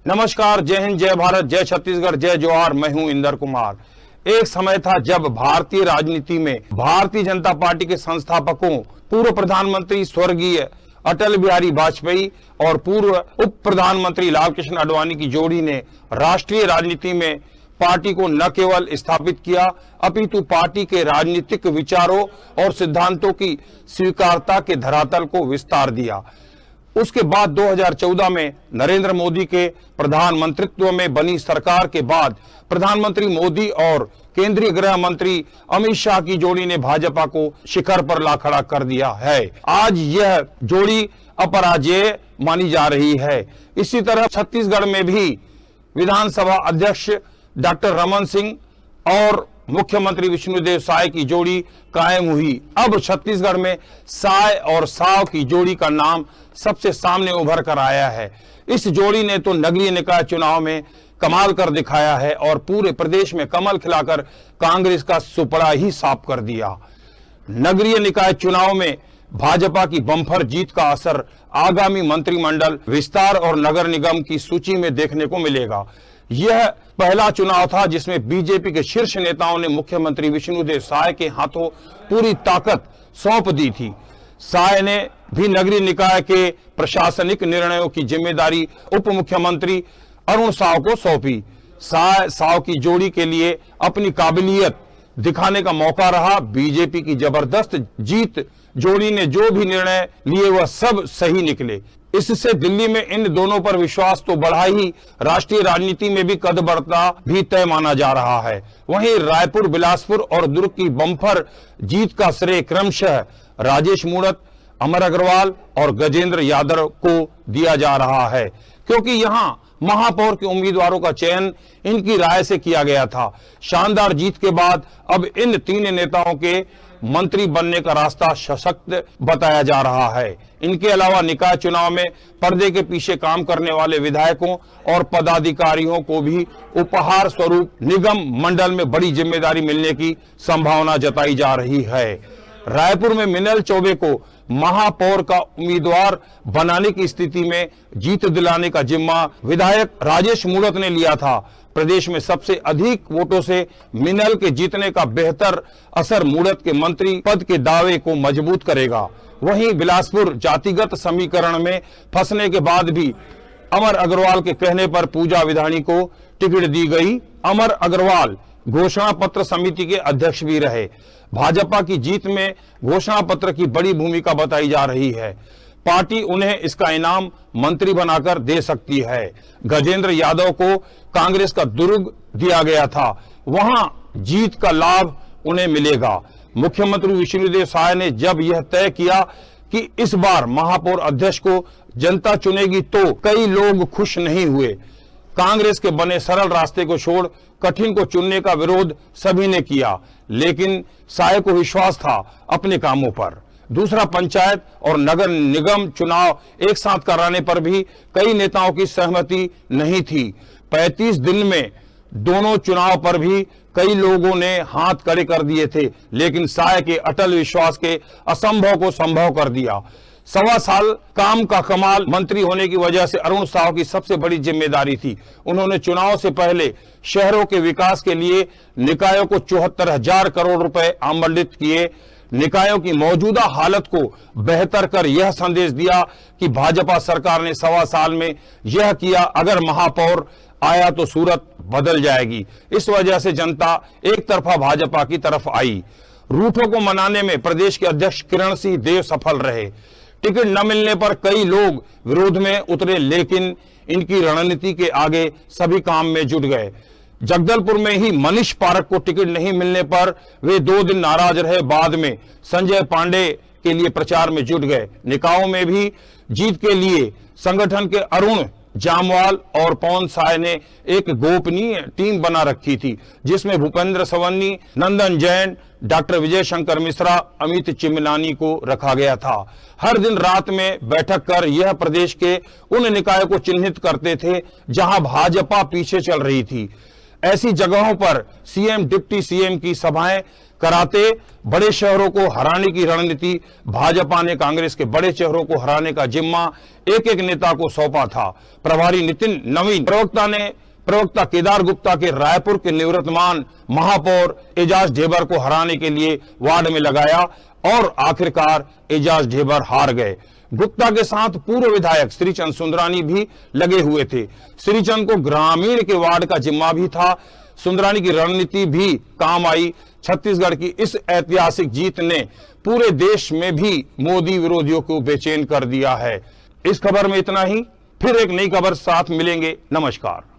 नमस्कार, जय हिंद, जय भारत, जय छत्तीसगढ़, जय जोहार। मैं हूं इंदर कुमार। एक समय था जब भारतीय राजनीति में भारतीय जनता पार्टी के संस्थापकों पूर्व प्रधानमंत्री स्वर्गीय अटल बिहारी वाजपेयी और पूर्व उप प्रधानमंत्री लाल कृष्ण आडवाणी की जोड़ी ने राष्ट्रीय राजनीति में पार्टी को न केवल स्थापित किया अपितु पार्टी के राजनीतिक विचारों और सिद्धांतों की स्वीकारता के धरातल को विस्तार दिया। उसके बाद 2014 में नरेंद्र मोदी के प्रधानमंत्रित्व में बनी सरकार के बाद प्रधानमंत्री मोदी और केंद्रीय गृह मंत्री अमित शाह की जोड़ी ने भाजपा को शिखर पर ला खड़ा कर दिया है। आज यह जोड़ी अपराजेय मानी जा रही है। इसी तरह छत्तीसगढ़ में भी विधानसभा अध्यक्ष डॉक्टर रमन सिंह और मुख्यमंत्री विष्णुदेव साय की जोड़ी कायम हुई। अब छत्तीसगढ़ में साय और साव की जोड़ी का नाम सबसे सामने उभर कर आया है। इस जोड़ी ने तो नगरीय निकाय चुनाव में कमाल कर दिखाया है और पूरे प्रदेश में कमल खिलाकर कांग्रेस का सुपड़ा ही साफ कर दिया। नगरीय निकाय चुनाव में भाजपा की बम्पर जीत का असर आगामी मंत्रिमंडल विस्तार और नगर निगम की सूची में देखने को मिलेगा। यह पहला चुनाव था जिसमें बीजेपी के शीर्ष नेताओं ने मुख्यमंत्री विष्णुदेव साय के हाथों पूरी ताकत सौंप दी थी। साय ने भी नगरीय निकाय के प्रशासनिक निर्णयों की जिम्मेदारी उप मुख्यमंत्री अरुण साव को सौंपी। साय साव की जोड़ी के लिए अपनी काबिलियत दिखाने का मौका रहा। बीजेपी की जबरदस्त जीत जोड़ी ने जो भी निर्णय लिए वह सब सही निकले। इससे दिल्ली में इन दोनों पर विश्वास तो बढ़ा ही राष्ट्रीय राजनीति में भी कद बढ़ता भी तय माना जा रहा है। वहीं रायपुर, बिलासपुर और दुर्ग की बम्पर जीत का श्रेय क्रमशः राजेश मूणत, अमर अग्रवाल और गजेंद्र यादव को दिया जा रहा है, क्योंकि यहां महापौर के उम्मीदवारों का चयन इनकी राय से किया गया था। शानदार जीत के बाद अब इन तीन नेताओं के मंत्री बनने का रास्ता सशक्त बताया जा रहा है। इनके अलावा निकाय चुनाव में पर्दे के पीछे काम करने वाले विधायकों और पदाधिकारियों को भी उपहार स्वरूप निगम मंडल में बड़ी जिम्मेदारी मिलने की संभावना जताई जा रही है। रायपुर में मिनल चौबे को महापौर का उम्मीदवार बनाने की स्थिति में जीत दिलाने का जिम्मा विधायक राजेश मूणत ने लिया था। प्रदेश में सबसे अधिक वोटों से मिनल के जीतने का बेहतर असर मूणत के मंत्री पद के दावे को मजबूत करेगा। वहीं बिलासपुर जातिगत समीकरण में फंसने के बाद भी अमर अग्रवाल के कहने पर पूजा विधानी को टिकट दी गई। अमर अग्रवाल घोषणा पत्र समिति के अध्यक्ष भी रहे। भाजपा की जीत में घोषणा पत्र की बड़ी भूमिका बताई जा रही है। पार्टी उन्हें इसका इनाम मंत्री बनाकर दे सकती है। गजेंद्र यादव को कांग्रेस का दुर्ग दिया गया था, वहां जीत का लाभ उन्हें मिलेगा। मुख्यमंत्री विष्णुदेव साय ने जब यह तय किया कि इस बार महापौर अध्यक्ष को जनता चुनेगी तो कई लोग खुश नहीं हुए। कांग्रेस के बने सरल रास्ते को छोड़ कठिन को चुनने का विरोध सभी ने किया, लेकिन साय को विश्वास था अपने कामों पर। दूसरा, पंचायत और नगर निगम चुनाव एक साथ कराने पर भी कई नेताओं की सहमति नहीं थी। 35 दिन में दोनों चुनाव पर भी कई लोगों ने हाथ खड़े कर दिए थे, लेकिन साय के अटल विश्वास के असंभव को संभव कर दिया। 1.25 साल काम का कमाल मंत्री होने की वजह से अरुण साव की सबसे बड़ी जिम्मेदारी थी। उन्होंने चुनाव से पहले शहरों के विकास के लिए निकायों को 74,000 करोड़ रुपए आवंटित किए। निकायों की मौजूदा हालत को बेहतर कर यह संदेश दिया कि भाजपा सरकार ने 1.25 साल में यह किया, अगर महापौर आया तो सूरत बदल जाएगी। इस वजह से जनता एक तरफा भाजपा की तरफ आई। रूठों को मनाने में प्रदेश के अध्यक्ष किरण सिंह देव सफल रहे। टिकट न मिलने पर कई लोग विरोध में उतरे, लेकिन इनकी रणनीति के आगे सभी काम में जुट गए। जगदलपुर में ही मनीष पारक को टिकट नहीं मिलने पर वे 2 दिन नाराज रहे। बाद में संजय पांडे के लिए प्रचार में जुट गए। निकायों में भी जीत के लिए संगठन के अरुण जामवाल और पवन साय ने एक गोपनीय टीम बना रखी थी, जिसमें भूपेंद्र सवन्नी, नंदन जैन, डॉक्टर विजय शंकर मिश्रा, अमित चिमनानी को रखा गया था। हर दिन रात में बैठक कर यह प्रदेश के उन निकायों को चिन्हित करते थे जहां भाजपा पीछे चल रही थी। ऐसी जगहों पर सीएम डिप्टी सीएम की सभाएं कराते बड़े शहरों को हराने की रणनीति भाजपा ने कांग्रेस के बड़े शहरों को हराने का जिम्मा एक एक नेता को सौंपा था। प्रभारी नितिन नवीन प्रवक्ता केदार गुप्ता के रायपुर के निवर्तमान महापौर एजाज ढेबर को हराने के लिए वार्ड में लगाया और आखिरकार एजाज ढेबर हार गए। गुप्ता के साथ पूर्व विधायक श्रीचंद सुंदरानी भी लगे हुए थे। श्रीचंद को ग्रामीण के वार्ड का जिम्मा भी था। सुंदरानी की रणनीति भी काम आई। छत्तीसगढ़ की इस ऐतिहासिक जीत ने पूरे देश में भी मोदी विरोधियों को बेचैन कर दिया है। इस खबर में इतना ही, फिर एक नई खबर साथ मिलेंगे। नमस्कार।